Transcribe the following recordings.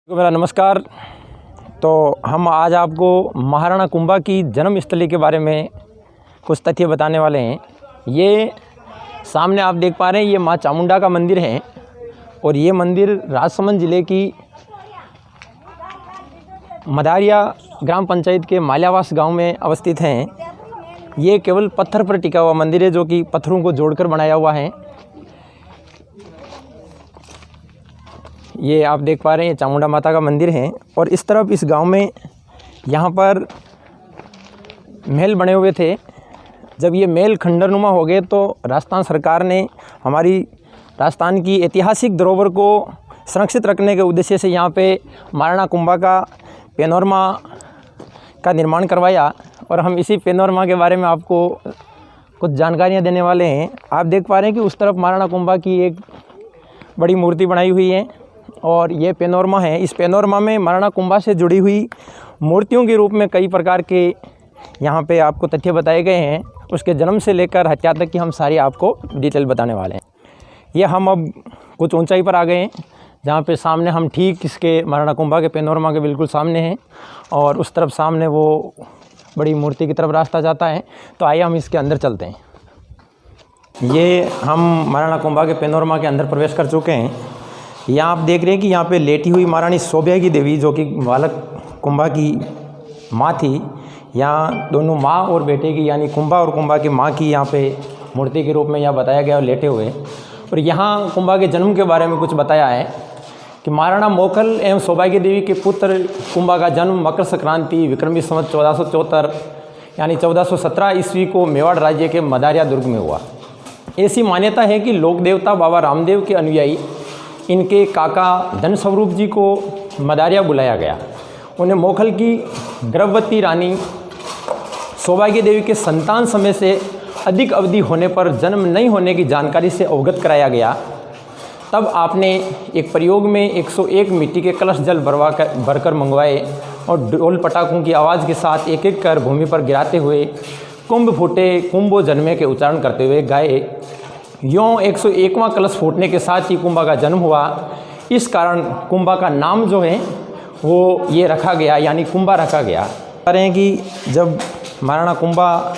मेरा नमस्कार। तो हम आज आपको महाराणा कुंभा की जन्मस्थली के बारे में कुछ तथ्य बताने वाले हैं। ये सामने आप देख पा रहे हैं, ये माँ चामुंडा का मंदिर है और ये मंदिर राजसमंद ज़िले की मदारिया ग्राम पंचायत के माल्यावास गांव में अवस्थित हैं। ये केवल पत्थर पर टिका हुआ मंदिर है, जो कि पत्थरों को जोड़कर बनाया हुआ है। ये आप देख पा रहे हैं, चामुंडा माता का मंदिर है। और इस तरफ इस गांव में यहाँ पर महल बने हुए थे। जब ये महल खंडरनुमा हो गए तो राजस्थान सरकार ने हमारी राजस्थान की ऐतिहासिक धरोहर को संरक्षित रखने के उद्देश्य से यहाँ पे महाराणा कुंभा का पैनोरमा का निर्माण करवाया। और हम इसी पैनोरमा के बारे में आपको कुछ जानकारियाँ देने वाले हैं। आप देख पा रहे हैं कि उस तरफ महाराणा कुंभा की एक बड़ी मूर्ति बनाई हुई है और ये पैनोरमा है। इस पैनोरमा में महाराणा कुंभा से जुड़ी हुई मूर्तियों के रूप में कई प्रकार के यहाँ पे आपको तथ्य बताए गए हैं। उसके जन्म से लेकर हत्या तक की हम सारी आपको डिटेल बताने वाले हैं। ये हम अब कुछ ऊंचाई पर आ गए हैं, जहाँ पे सामने हम ठीक इसके महाराणा कुंभा के पैनोरमा के बिल्कुल सामने हैं और उस तरफ सामने वो बड़ी मूर्ति की तरफ रास्ता जाता है। तो आइए हम इसके अंदर चलते हैं। ये हम महाराणा कुंभा के पैनोरमा के अंदर प्रवेश कर चुके हैं। यहाँ आप देख रहे हैं कि यहाँ पे लेटी हुई महारानी सौभाग्य देवी, जो कि बालक कुंभा की माँ थी। यहाँ दोनों माँ और बेटे की, यानी कुंभा और कुंभा की माँ की यहाँ पे मूर्ति के रूप में यहाँ बताया गया और लेटे हुए। और यहाँ कुंभा के जन्म के बारे में कुछ बताया है कि महाराणा मोखल एवं सौभाग्य देवी के पुत्र कुंभा का जन्म मकर संक्रांति विक्रमी संवत 1474 यानी 1417 ईस्वी को मेवाड़ राज्य के मदारिया दुर्ग में हुआ। ऐसी मान्यता है कि लोक देवता बाबा रामदेव के अनुयायी इनके काका धनस्वरूप जी को मदारिया बुलाया गया। उन्हें मोखल की गर्भवती रानी सौभाग्य देवी के संतान समय से अधिक अवधि होने पर जन्म नहीं होने की जानकारी से अवगत कराया गया। तब आपने एक प्रयोग में 101 मिट्टी के कलश जल भरकर मंगवाए और ढोल पटाखों की आवाज़ के साथ एक एक कर भूमि पर गिराते हुए कुंभ फूटे कुंभो जन्मे के उच्चारण करते हुए गाए। यों 101वां कलश फूटने के साथ ही कुंभा का जन्म हुआ। इस कारण कुंभा का नाम जो है वो ये रखा गया, यानी कुंभा रखा गया। कह रहे हैं कि जब महाराणा कुंभा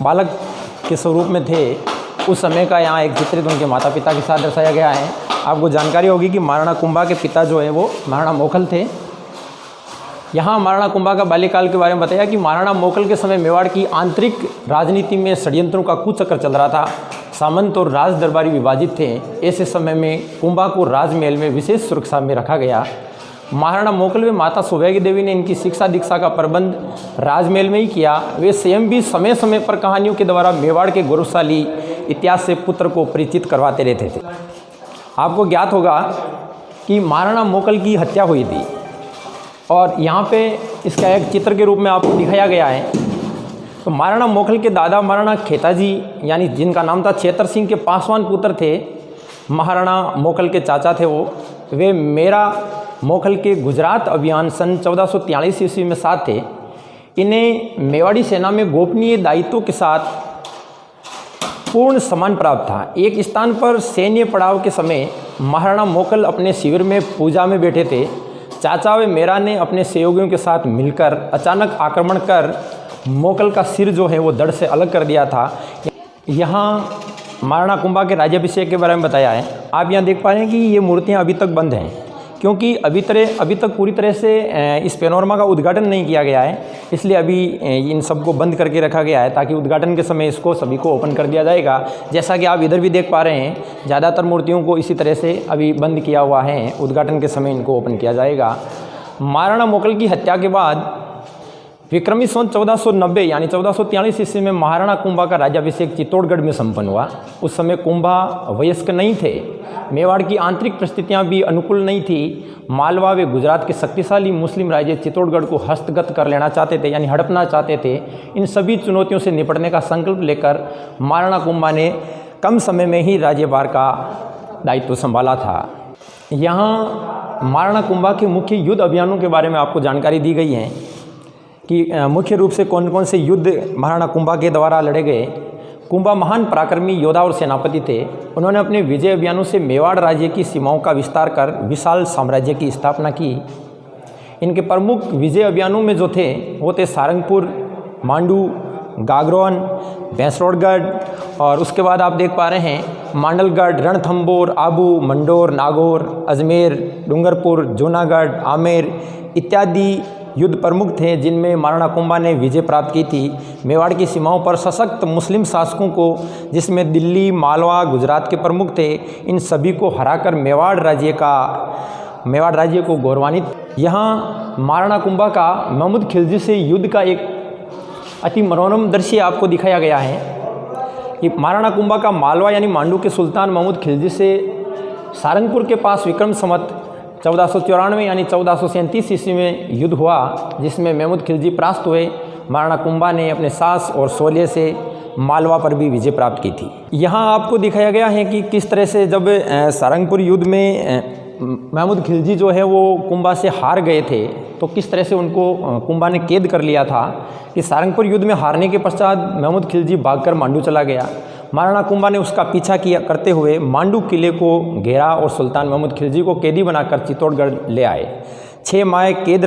बालक के स्वरूप में थे, उस समय का यहाँ एक चित्रित उनके माता पिता के साथ दर्शाया गया है। आपको जानकारी होगी कि महाराणा कुंभा के पिता जो है वो महाराणा मोखल थे। यहाँ महाराणा कुंभा का बाल्यकाल के बारे में बताया कि महाराणा मोखल के समय मेवाड़ की आंतरिक राजनीति में षड्यंत्रों का कुचक्र चल रहा था। सामंत और राज दरबारी विभाजित थे। ऐसे समय में कुंभा को राजमहल में विशेष सुरक्षा में रखा गया। महाराणा मोखल व माता सौभाग्य देवी ने इनकी शिक्षा दीक्षा का प्रबंध राजमहल में ही किया। वे स्वयं भी समय समय पर कहानियों के द्वारा मेवाड़ के गौरवशाली इतिहास से पुत्र को परिचित करवाते रहते थे। आपको ज्ञात होगा कि महाराणा मोखल की हत्या हुई थी और यहाँ पे इसका एक चित्र के रूप में आपको दिखाया गया है। तो महाराणा मोखल के दादा महाराणा खेताजी, यानी जिनका नाम था छेतर सिंह, के पासवान पुत्र थे। महाराणा मोखल के चाचा थे वे मेरा मोखल के गुजरात अभियान सन 1443 ईस्वी में साथ थे। इन्हें मेवाड़ी सेना में गोपनीय दायित्वों के साथ पूर्ण सम्मान प्राप्त था। एक स्थान पर सैन्य पड़ाव के समय महाराणा मोखल अपने शिविर में पूजा में बैठे थे। चाचा व मेरा ने अपने सहयोगियों के साथ मिलकर अचानक आक्रमण कर मोखल का सिर जो है वो धड़ से अलग कर दिया था। यहाँ महाराणा कुंभा के राज्याभिषेक के बारे में बताया है। आप यहाँ देख पा रहे हैं कि ये मूर्तियाँ अभी तक बंद हैं, क्योंकि अभी तक पूरी तरह से इस पैनोरमा का उद्घाटन नहीं किया गया है। इसलिए अभी इन सबको बंद करके रखा गया है, ताकि उद्घाटन के समय इसको सभी को ओपन कर दिया जाएगा। जैसा कि आप इधर भी देख पा रहे हैं, ज़्यादातर मूर्तियों को इसी तरह से अभी बंद किया हुआ है। उद्घाटन के समय इनको ओपन किया जाएगा। महाराणा मोखल की हत्या के बाद विक्रमी सन 1490 यानी 1443 ईस्वी में महाराणा कुंभा का राज्याभिषेक चित्तौड़गढ़ में संपन्न हुआ। उस समय कुंभा वयस्क नहीं थे। मेवाड़ की आंतरिक परिस्थितियां भी अनुकूल नहीं थी। मालवा व गुजरात के शक्तिशाली मुस्लिम राज्य चित्तौड़गढ़ को हस्तगत कर लेना चाहते थे, यानी हड़पना चाहते थे। इन सभी चुनौतियों से निपटने का संकल्प लेकर महाराणा कुंभा ने कम समय में ही राज्यभार का दायित्व संभाला था। यहाँ महाराणा कुंभा के मुख्य युद्ध अभियानों के बारे में आपको जानकारी दी गई है कि मुख्य रूप से कौन कौन से युद्ध महाराणा कुंभा के द्वारा लड़े गए। कुंभा महान पराक्रमी योद्धा और सेनापति थे। उन्होंने अपने विजय अभियानों से मेवाड़ राज्य की सीमाओं का विस्तार कर विशाल साम्राज्य की स्थापना की। इनके प्रमुख विजय अभियानों में जो थे वो थे सारंगपुर, मांडू, गागरोन, भैंसरोडगढ़, और उसके बाद आप देख पा रहे हैं मांडलगढ़, रणथंबोर, आबू, मंडोर, नागौर, अजमेर, डूंगरपुर, जूनागढ़, आमेर इत्यादि युद्ध प्रमुख थे जिनमें महाराणा कुंभा ने विजय प्राप्त की थी। मेवाड़ की सीमाओं पर सशक्त मुस्लिम शासकों को, जिसमें दिल्ली, मालवा, गुजरात के प्रमुख थे, इन सभी को हराकर मेवाड़ राज्य को गौरवान्वित। यहाँ महाराणा कुंभा का महमूद खिलजी से युद्ध का एक अति मनोरम दृश्य आपको दिखाया गया है कि महाराणा कुंभा का मालवा यानी मांडू के सुल्तान महमूद खिलजी से सारंगपुर के पास विक्रम संवत 1494 यानी 1437 ईस्वी में युद्ध हुआ, जिसमें महमूद खिलजी परास्त हुए। महाराणा कुंभा ने अपने सास और शौर्य से मालवा पर भी विजय प्राप्त की थी। यहाँ आपको दिखाया गया है कि किस तरह से जब सारंगपुर युद्ध में महमूद खिलजी जो है वो कुंभा से हार गए थे, तो किस तरह से उनको कुंभा ने कैद कर लिया था कि सारंगपुर युद्ध में हारने के पश्चात महमूद खिलजी भागकर मांडू चला गया। महाराणा कुंभा ने उसका पीछा करते हुए मांडू किले को घेरा और सुल्तान महमूद खिलजी को कैदी बनाकर चित्तौड़गढ़ ले आए। 6 माह कैद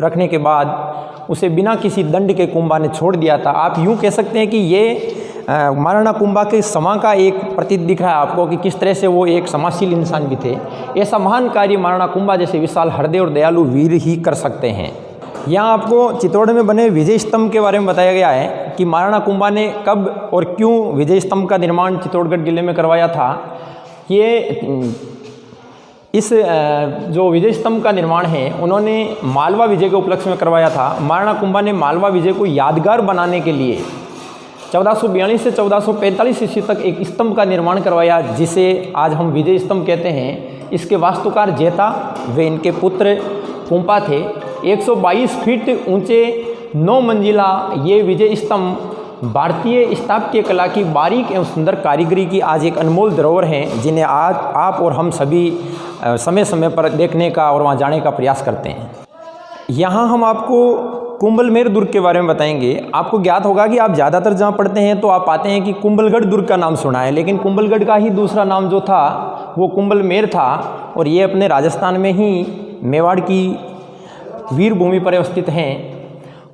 रखने के बाद उसे बिना किसी दंड के कुंभा ने छोड़ दिया था। आप यूँ कह सकते हैं कि ये महाराणा कुंभा के समा का एक प्रतीक दिख रहा है आपको कि किस तरह से वो एक समाजशील इंसान भी थे। ऐसा महान कार्य महाराणा कुंभा जैसे विशाल हृदय और दयालु वीर ही कर सकते हैं। यहाँ आपको चित्तौड़ में बने विजय स्तंभ के बारे में बताया गया है कि महाराणा कुंभा ने कब और क्यों विजय स्तंभ का निर्माण चित्तौड़गढ़ जिले में करवाया था। ये इस जो विजय स्तंभ का निर्माण है उन्होंने मालवा विजय के उपलक्ष्य में करवाया था। महाराणा कुंभा ने मालवा विजय को यादगार बनाने के लिए 1442 से 1445 ईस्वी तक एक स्तंभ का निर्माण करवाया, जिसे आज हम विजय स्तंभ कहते हैं। इसके वास्तुकार जेता वे इनके पुत्र कुंपा थे। 122 फीट ऊंचे 9 मंजिला ये विजय स्तंभ भारतीय स्थापत्य कला की बारीक एवं सुंदर कारीगरी की आज एक अनमोल धरोहर हैं, जिन्हें आज आप और हम सभी समय समय पर देखने का और वहाँ जाने का प्रयास करते हैं। यहाँ हम आपको कुंभलमेर दुर्ग के बारे में बताएंगे। आपको ज्ञात होगा कि आप ज़्यादातर जहाँ पढ़ते हैं तो आप पाते हैं कि कुंभलगढ़ दुर्ग का नाम सुना है, लेकिन कुंभलगढ़ का ही दूसरा नाम जो था वो कुंभलमेर था, और ये अपने राजस्थान में ही मेवाड़ की वीर भूमि पर अवस्थित हैं।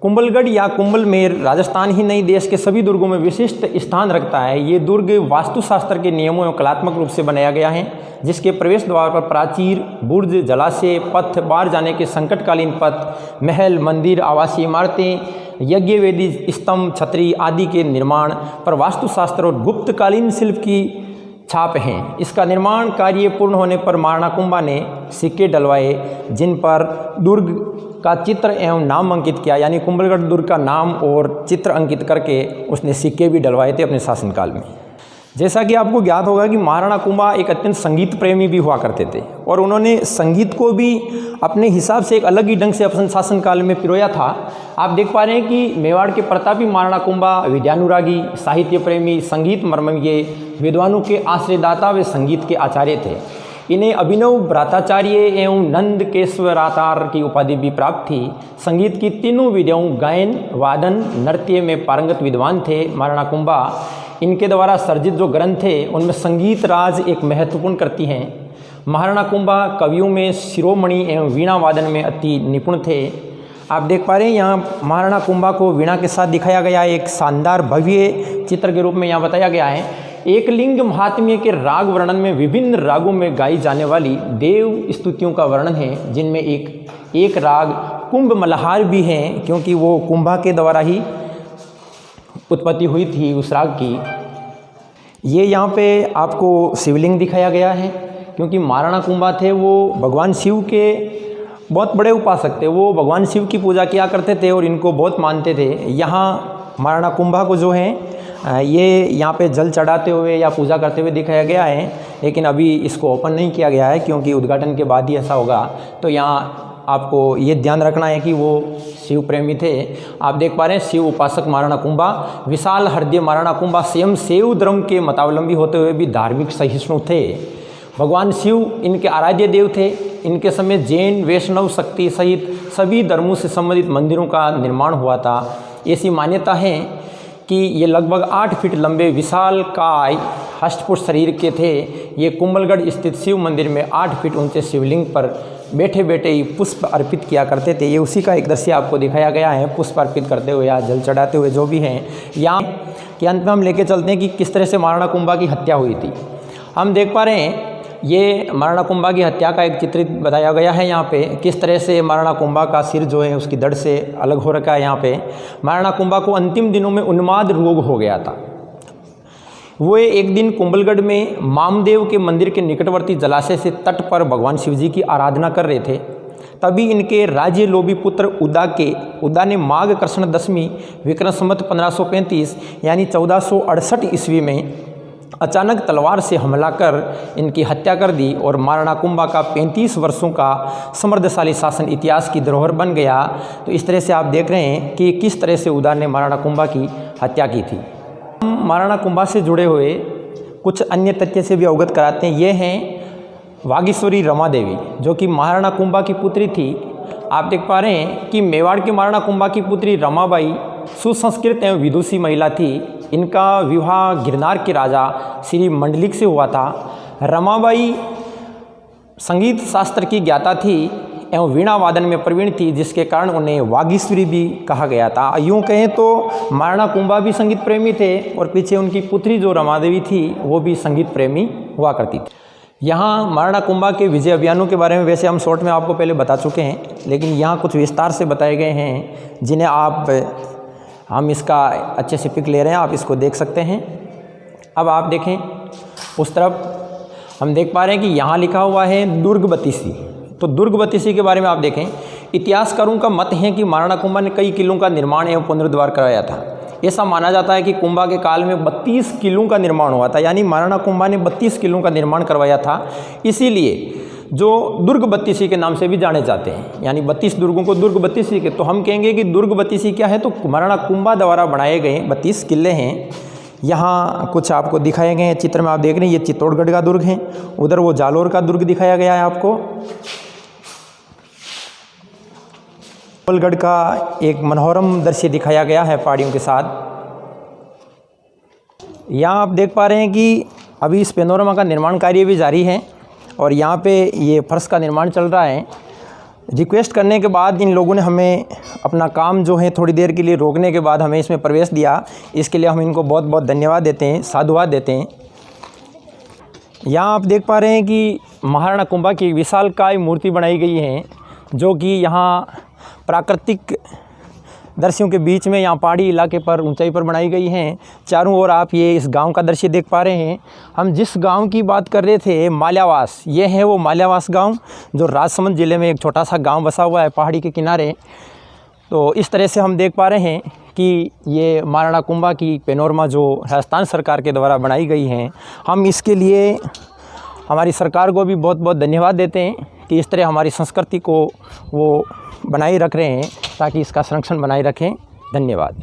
कुंभलगढ़ या कुंभलमेर राजस्थान ही नहीं देश के सभी दुर्गों में विशिष्ट स्थान रखता है। ये दुर्ग वास्तुशास्त्र के नियमों एवं कलात्मक रूप से बनाया गया है, जिसके प्रवेश द्वार पर प्राचीर, बुर्ज, जलाशय, पथ, बाहर जाने के संकटकालीन पथ, महल, मंदिर, आवासीय इमारतें, यज्ञ वेदी, स्तंभ, छतरी आदि के निर्माण पर वास्तुशास्त्र और गुप्तकालीन शिल्प की छाप हैं। इसका निर्माण कार्य पूर्ण होने पर महाराणा कुंभा ने सिक्के डलवाए, जिन पर दुर्ग का चित्र एवं नाम अंकित किया, यानी कुंभलगढ़ दुर्ग का नाम और चित्र अंकित करके उसने सिक्के भी डलवाए थे अपने शासनकाल में। जैसा कि आपको ज्ञात होगा कि महाराणा कुंभा एक अत्यंत संगीत प्रेमी भी हुआ करते थे, और उन्होंने संगीत को भी अपने हिसाब से एक अलग ही ढंग से अपने शासनकाल में पिरोया था। आप देख पा रहे हैं कि मेवाड़ के प्रतापी महाराणा कुंभा विद्यानुरागी, साहित्य प्रेमी, संगीत मर्मज्ञ, विद्वानों के आश्रयदाता व संगीत के आचार्य थे। इन्हें अभिनव भ्राताचार्य एवं नंद केशवरातार की उपाधि भी प्राप्त थी। संगीत की तीनों विधाओं गायन, वादन, नृत्य में पारंगत विद्वान थे महाराणा कुंभा। इनके द्वारा सर्जित जो ग्रंथ थे उनमें संगीत राज एक महत्वपूर्ण कृति हैं। महाराणा कुंभा कवियों में शिरोमणि एवं वीणा वादन में अति निपुण थे। आप देख पा रहे हैं यहाँ महाराणा कुंभा को वीणा के साथ दिखाया गया है, एक शानदार भव्य चित्र के रूप में यहाँ बताया गया है। एक लिंग महात्म्य के राग वर्णन में विभिन्न रागों में गाई जाने वाली देव स्तुतियों का वर्णन है, जिनमें एक राग कुंभ मल्हार भी हैं, क्योंकि वो कुंभा के द्वारा ही उत्पत्ति हुई थी उस राग की। ये यहाँ पे आपको शिवलिंग दिखाया गया है, क्योंकि महाराणा कुंभा थे वो भगवान शिव के बहुत बड़े उपासक थे। वो भगवान शिव की पूजा किया करते थे और इनको बहुत मानते थे। यहाँ महाराणा कुंभा को जो है ये यहाँ पे जल चढ़ाते हुए या पूजा करते हुए दिखाया गया है, लेकिन अभी इसको ओपन नहीं किया गया है, क्योंकि उद्घाटन के बाद ही ऐसा होगा। तो यहाँ आपको ये ध्यान रखना है कि वो शिव प्रेमी थे। आप देख पा रहे हैं शिव उपासक महाराणा कुंभा, विशाल हृदय महाराणा कुंभा स्वयं शैव धर्म के मतावलंबी होते हुए भी धार्मिक सहिष्णु थे। भगवान शिव इनके आराध्य देव थे। इनके समय जैन, वैष्णव, शक्ति सहित सभी धर्मों से संबंधित मंदिरों का निर्माण हुआ था। ऐसी मान्यता है कि ये लगभग 8 फीट लंबे विशालकाय हष्टपुष्ट शरीर के थे। ये कुंभलगढ़ स्थित शिव मंदिर में 8 फीट ऊंचे शिवलिंग पर बैठे बैठे ही पुष्प अर्पित किया करते थे। ये उसी का एक दृश्य आपको दिखाया गया है, पुष्प अर्पित करते हुए या जल चढ़ाते हुए जो भी हैं। यहाँ के अंत में हम लेके चलते हैं कि किस तरह से महाराणा कुंभा की हत्या हुई थी। हम देख पा रहे हैं ये महाराणा कुंभा की हत्या का एक चित्रित बताया गया है। यहाँ पे किस तरह से महाराणा कुंभा का सिर जो है उसकी धड़ से अलग हो रखा है। यहाँ पे महाराणा कुंभा को अंतिम दिनों में उन्माद रोग हो गया था। वो एक दिन कुंभलगढ़ में मामदेव के मंदिर के निकटवर्ती जलाशय से तट पर भगवान शिवजी की आराधना कर रहे थे। तभी इनके राज्य लोभी पुत्र उदा ने माघ कृष्ण दशमी विक्रम संवत 1535 यानी 1468 ईस्वी में अचानक तलवार से हमला कर इनकी हत्या कर दी और महाराणा कुंभा का 35 वर्षों का समृद्धशाली शासन इतिहास की धरोहर बन गया। तो इस तरह से आप देख रहे हैं कि किस तरह से उदा ने महाराणा कुंभा की हत्या की थी। हम महाराणा कुंभा से जुड़े हुए कुछ अन्य तथ्य से भी अवगत कराते हैं। ये हैं वागीश्वरी रमा देवी, जो कि महाराणा कुंभा की पुत्री थी। आप देख पा रहे हैं कि मेवाड़ की महाराणा कुंभा की पुत्री रमाबाई सुसंस्कृत एवं विदुषी महिला थी। इनका विवाह गिरनार के राजा श्री मंडलिक से हुआ था। रमाबाई संगीत शास्त्र की ज्ञाता थी एवं वीणा वादन में प्रवीण थी, जिसके कारण उन्हें वागीश्वरी भी कहा गया था। यूँ कहें तो महाराणा कुंभा भी संगीत प्रेमी थे और पीछे उनकी पुत्री जो रमादेवी थी वो भी संगीत प्रेमी हुआ करती थी। यहाँ महाराणा कुंभा के विजय अभियानों के बारे में वैसे हम शॉर्ट में आपको पहले बता चुके हैं, लेकिन यहाँ कुछ विस्तार से बताए गए हैं जिन्हें हम इसका अच्छे से पिक ले रहे हैं, आप इसको देख सकते हैं। अब आप देखें उस तरफ हम देख पा रहे हैं कि यहाँ लिखा हुआ है दुर्ग बत्तीसी। तो दुर्ग बत्तीसी के बारे में आप देखें, इतिहासकारों का मत है कि महाराणा कुंभा ने कई किलों का निर्माण एवं पुनरुद्धार कराया था। ऐसा माना जाता है कि कुंभा के काल में 32 किलों का निर्माण हुआ था, यानी महाराणा कुंभा ने 32 किलों का निर्माण करवाया था। इसीलिए जो दुर्ग बत्तीसी के नाम से भी जाने जाते हैं, यानी 32 दुर्गों को दुर्ग बत्तीसी के। तो हम कहेंगे कि दुर्ग बत्तीसी क्या है, तो महाराणा कुंभा द्वारा बनाए गए 32 किले हैं। यहाँ कुछ आपको दिखाए गए हैं चित्र में, आप देख रहे हैं ये चित्तौड़गढ़ का दुर्ग है, उधर वो जालोर का दुर्ग दिखाया गया है आपको। कुंभलगढ़ का एक मनोरम दृश्य दिखाया गया है पहाड़ियों के साथ। यहाँ आप देख पा रहे हैं कि अभी इस पेनोरमा का निर्माण कार्य भी जारी है और यहाँ पे ये फर्श का निर्माण चल रहा है। रिक्वेस्ट करने के बाद इन लोगों ने हमें अपना काम जो है थोड़ी देर के लिए रोकने के बाद हमें इसमें प्रवेश दिया। इसके लिए हम इनको बहुत बहुत धन्यवाद देते हैं, साधुवाद देते हैं। यहाँ आप देख पा रहे हैं कि महाराणा कुंभा की विशालकाय मूर्ति बनाई गई है, जो कि यहाँ प्राकृतिक दृश्यों के बीच में यहाँ पहाड़ी इलाके पर ऊंचाई पर बनाई गई हैं। चारों ओर आप ये इस गांव का दृश्य देख पा रहे हैं। हम जिस गांव की बात कर रहे थे माल्यावास, ये है वो माल्यावास गांव जो राजसमंद ज़िले में एक छोटा सा गांव बसा हुआ है पहाड़ी के किनारे। तो इस तरह से हम देख पा रहे हैं कि ये महाराणा कुंभा की पेनोरमा जो राजस्थान सरकार के द्वारा बनाई गई हैं, हम इसके लिए हमारी सरकार को भी बहुत बहुत धन्यवाद देते हैं कि इस तरह हमारी संस्कृति को वो बनाए रख रहे हैं ताकि इसका संरक्षण बनाए रखें। धन्यवाद।